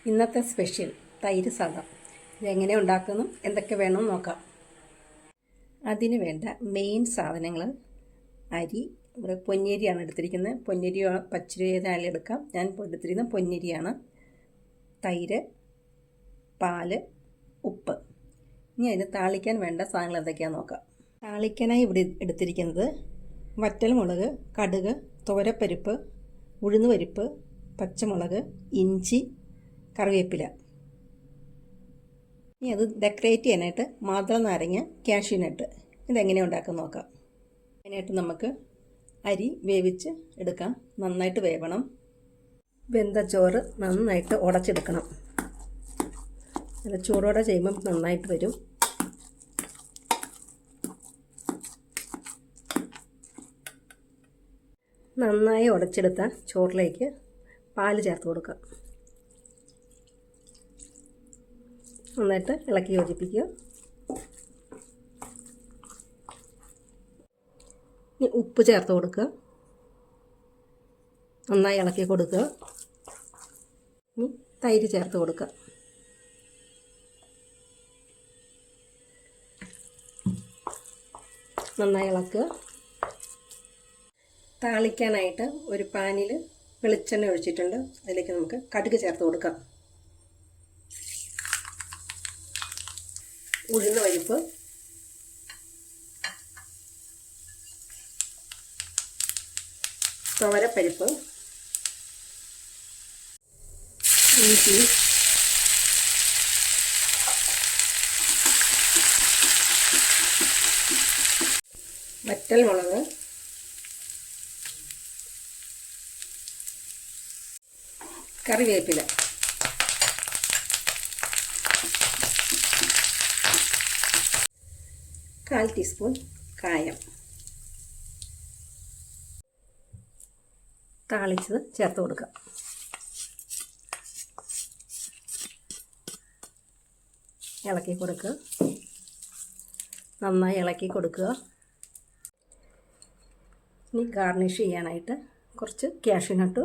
ഇന്നത്തെ സ്പെഷ്യൽ തൈര് സാദം. ഇതെങ്ങനെ ഉണ്ടാക്കുന്നു, എന്തൊക്കെ വേണമെന്ന് നോക്കാം. അതിന് വേണ്ട മെയിൻ സാധനങ്ങൾ: അരി, ഇവിടെ പൊന്നിയരിയാണ് എടുത്തിരിക്കുന്നത്. പൊന്നിരിയോ പച്ചരി ഏതായാലും എടുക്കാം. ഞാൻ എടുത്തിരിക്കുന്നത് പൊന്നിരിയാണ്. തൈര്, പാല്, ഉപ്പ്. ഇനി അതിന് താളിക്കാൻ വേണ്ട സാധനങ്ങൾ എന്തൊക്കെയാണെന്ന് നോക്കാം. താളിക്കാനായി ഇവിടെ എടുത്തിരിക്കുന്നത് വറ്റൽമുളക്, കടുക്, തുവരപ്പരിപ്പ്, ഉഴുന്നുപരിപ്പ്, പച്ചമുളക്, ഇഞ്ചി, കറിവേപ്പില. ഇനി അത് ഡെക്കറേറ്റ് ചെയ്യാനായിട്ട് മാതള നാരങ്ങ, കാഷ്യൂനട്ട്. ഇതെങ്ങനെയാണ് ഉണ്ടാക്കാൻ നോക്കാം. അതിനായിട്ട് നമുക്ക് അരി വേവിച്ച് എടുക്കാം. നന്നായിട്ട് വേവണം. വെന്ത ചോറ് നന്നായിട്ട് ഉടച്ചെടുക്കണം. നല്ല ചൂടോടെ ചെയ്യുമ്പം നന്നായിട്ട് വരും. നന്നായി ഉടച്ചെടുത്ത ചോറിലേക്ക് പാല് ചേർത്ത് കൊടുക്കാം. നന്നായിട്ട് ഇളക്കി യോജിപ്പിക്കുക. ഇനി ഉപ്പ് ചേർത്ത് കൊടുക്കുക. നന്നായി ഇളക്കി കൊടുക്കുക. ഇനി തൈര് ചേർത്ത് കൊടുക്കുക. നന്നായി ഇളക്കുക. താളിക്കാനായിട്ട് ഒരു പാനിൽ വെളിച്ചെണ്ണ ഒഴിച്ചിട്ടുണ്ട്. അതിലേക്ക് നമുക്ക് കടുക് ചേർത്ത് കൊടുക്കാം. ഉഴുന്നുപരിപ്പ്, തുവരപ്പരിപ്പ്, ഇഞ്ചി, വറ്റൽമുളക്, കറിവേപ്പില, കാൽ ടീസ്പൂൺ കായം. താളിച്ചത് ചേർത്ത് കൊടുക്കുക. ഇളക്കി കൊടുക്കുക. നന്നായി ഇളക്കി കൊടുക്കുക. ഇനി ഗാർണിഷ് ചെയ്യാനായിട്ട് കുറച്ച് കാഷ്യൂനട്ട്,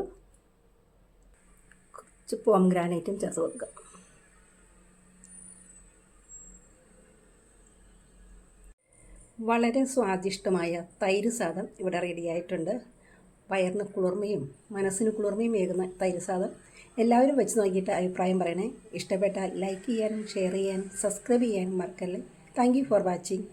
കുറച്ച് പോംഗ്രാനൈറ്റും ചേർത്ത് കൊടുക്കുക. വളരെ സ്വാദിഷ്ടമായ തൈര് സാദം ഇവിടെ റെഡിയായിട്ടുണ്ട്. വയറിന് കുളിർമയും മനസ്സിന് കുളിർമയും ഏകുന്ന തൈര് സാദം. എല്ലാവരും വെച്ച് നോക്കിയിട്ട് അഭിപ്രായം പറയണേ. ഇഷ്ടപ്പെട്ടാൽ ലൈക്ക് ചെയ്യാനും ഷെയർ ചെയ്യാനും സബ്സ്ക്രൈബ് ചെയ്യാനും മറക്കല്ലേ. Thank you for watching.